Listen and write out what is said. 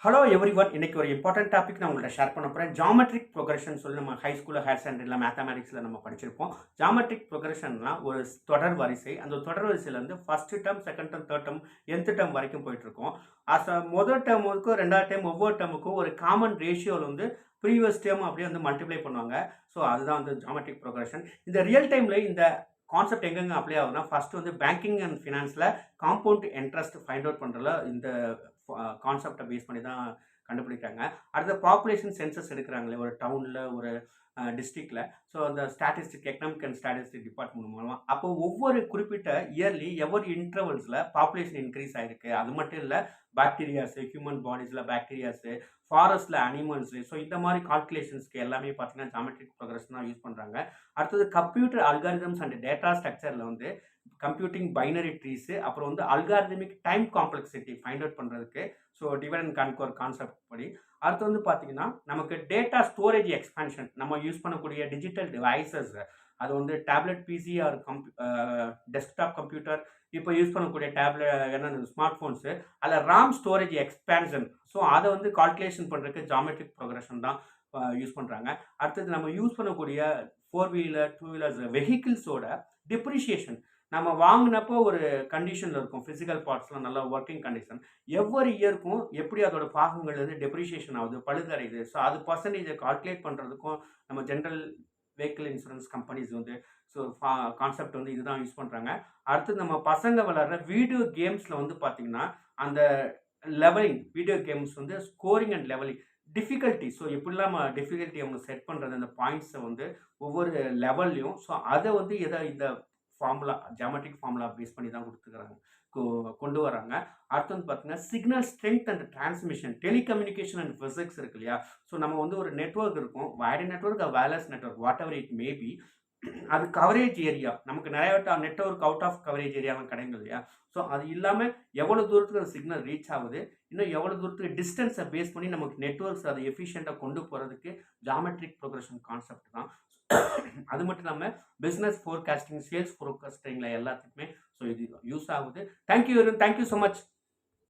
Hello everyone. இன்னைக்கு ஒரு important topic நான் உங்கள்ட்ட ஷேர் பண்ண போறேன். ஜியோமெட்ரிக் ப்ரொக்ரஷன் சொல்லி நம்ம ஹை ஸ்கூல்ல, ஹையர் செகண்டரில மேத்தமேட்டிக்ஸ்ல நம்ம படிச்சிருப்போம். ஜியோமெட்ரிக் ப்ரொக்ரஷன்னா ஒரு தொடர் வரிசை. அந்த தொடர் வரிசையில வந்து first term, second term, third term, nth term வரைக்கும் போயிட்டு இருக்கும். முதல் டெர்முக்கும், 2வது டெர்ம் ஒவ்வொரு டெர்முக்கும் ஒரு காமன் ரேஷியோல வந்து ப்ரீவியஸ் டெர்ம் அப்படியே வந்து மல்டிப்ளை பண்ணுவாங்க. ஸோ அதுதான் வந்து ஜியோமெட்ரிக் ப்ரொக்ரஷன். இந்த ரியல் டைம்ல இந்த கான்செப்ட் எங்கெங்க அப்ளை ஆகுதுன்னா, ஃபர்ஸ்ட் வந்து பேங்கிங் அண்ட் ஃபினான்ஸ்ல காம்பவுண்ட் இன்ட்ரெஸ்ட் ஃபைண்ட் அவுட் பண்றதுல இந்த கான்செப்ட பேஸ் பண்ணி தான் கண்டுபிடிக்கிறாங்க. அடுத்து பாப்புலேஷன் சென்சஸ் எடுக்கிறாங்களே ஒரு டவுன்ல, ஒரு டிஸ்ட்ரிக்ட்ல. ஸோ அந்த statistic economic and statistic department மூலமா அப்போ ஒவ்வொரு குறிப்பிட்ட இயர்லி எவ்வொரு இன்டர்வல்ஸ்ல பாப்புலேஷன் இன்க்ரீஸ் ஆயிருக்கு. அது மட்டும் இல்ல, பாக்டீரியாஸ், ஹியூமன் பாடிஸ்ல பாக்டீரியாஸ், ஃபாரஸ்ட்ல அனிமல்ஸ். ஸோ இந்த மாதிரி கால்குலேஷன்ஸ்க்கு எல்லாமே பார்த்தீங்கன்னா ஜியோமெட்ரிக் ப்ரொக்ரஷன் தான் யூஸ் பண்றாங்க. அடுத்தது கம்ப்யூட்டர் அல்காரிதம்ஸ் அண்ட் டேட்டா ஸ்ட்ரக்சர்ல வந்து கம்ப்யூட்டிங் பைனரி ட்ரீஸ், அப்புறம் வந்து algorithmic time complexity find out பண்றதுக்கு so divide and conquer concept படி. அடுத்து வந்து பார்த்தீங்கன்னா நமக்கு டேட்டா ஸ்டோரேஜ் எக்ஸ்பான்ஷன், நம்ம யூஸ் பண்ணக்கூடிய டிஜிட்டல் டிவைசஸ், அது வந்து tablet PC or desktop computer, இப்போ யூஸ் பண்ணக்கூடிய என்னது ஸ்மார்ட் ஃபோன்ஸு, அதில் ராம் ஸ்டோரேஜ் எக்ஸ்பான்ஷன். ஸோ அதை வந்து கால்குலேஷன் பண்ணுறதுக்கு ஜியோமெட்ரிக் ப்ரொக்ரஷன் தான் யூஸ் பண்ணுறாங்க. அடுத்தது நம்ம யூஸ் பண்ணக்கூடிய ஃபோர் வீலர், டூ வீலர்ஸ் வெஹிக்கிள்ஸோட டிப்ரிஷியேஷன், நம்ம வாங்கினப்போ ஒரு கண்டிஷனில் இருக்கும். ஃபிசிக்கல் பார்ட்ஸ்லாம் நல்லா ஒர்க்கிங் கண்டிஷன். ஒவ்வொரு இயருக்கும் எப்படி அதோட பாகங்கள் வந்து டெப்ரிஷியேஷன் ஆகுது, பழுதடையுது. ஸோ அது பர்சன்டேஜை கால்குலேட் பண்ணுறதுக்கும் நம்ம ஜென்ரல் வெஹிக்கிள் இன்சூரன்ஸ் கம்பெனிஸ் வந்து ஸோ கான்செப்ட் வந்து இதுதான் யூஸ் பண்ணுறாங்க. அடுத்து நம்ம பசங்க விளாட்ற வீடியோ கேம்ஸில் வந்து பார்த்தீங்கன்னா, அந்த லெவலிங் வீடியோ கேம்ஸ் வந்து scoring and levelling difficulty. So எப்படிலாம் நம்ம டிஃபிகல்ட்டி அவங்க செட் பண்ணுறது, அந்த பாயிண்ட்ஸை வந்து ஒவ்வொரு லெவல்லையும். ஸோ அதை வந்து இந்த ஃபார்முலா, ஜியோமெட்ரிக் ஃபார்முலா பேஸ் பண்ணி தான் குடுத்துருக்காங்க. கொண்டு வராங்க. அடுத்து வந்து பார்த்தீங்கன்னா, signal strength and transmission, telecommunication and physics இருக்கு இல்லையா? ஸோ நம்ம வந்து ஒரு நெட்வொர்க் இருக்கும். Wired network, wireless network, what ever it may be. அது கவரேஜ் ஏரியா. நமக்கு நிறைய நெட்வொர்க் அவுட் ஆஃப் கவரேஜ் ஏரியாலாம் கிடைக்கும் இல்லையா? ஸோ அது இல்லாம எவ்வளோ தூரத்துக்கு அந்த சிக்னல் ரீச் ஆகுது, இன்னும் எவ்வளோ தூரத்துக்கு டிஸ்டன்ஸை பேஸ் பண்ணி நமக்கு நெட்வொர்க்ஸ் அதை எஃபிஷியன்ட்டா கொண்டு போறதுக்கு ஜியோமெட்ரிக் ப்ரொக்ரஷன் கான்செப்ட் தான். அது மட்டும் இல்லாம பிசினஸ் ஃபோர்காஸ்டிங், சேல்ஸ் ஃபோர்காஸ்டிங்ல எல்லாத்துக்குமே ஸோ இது யூஸ் ஆகுது. Thank you so much.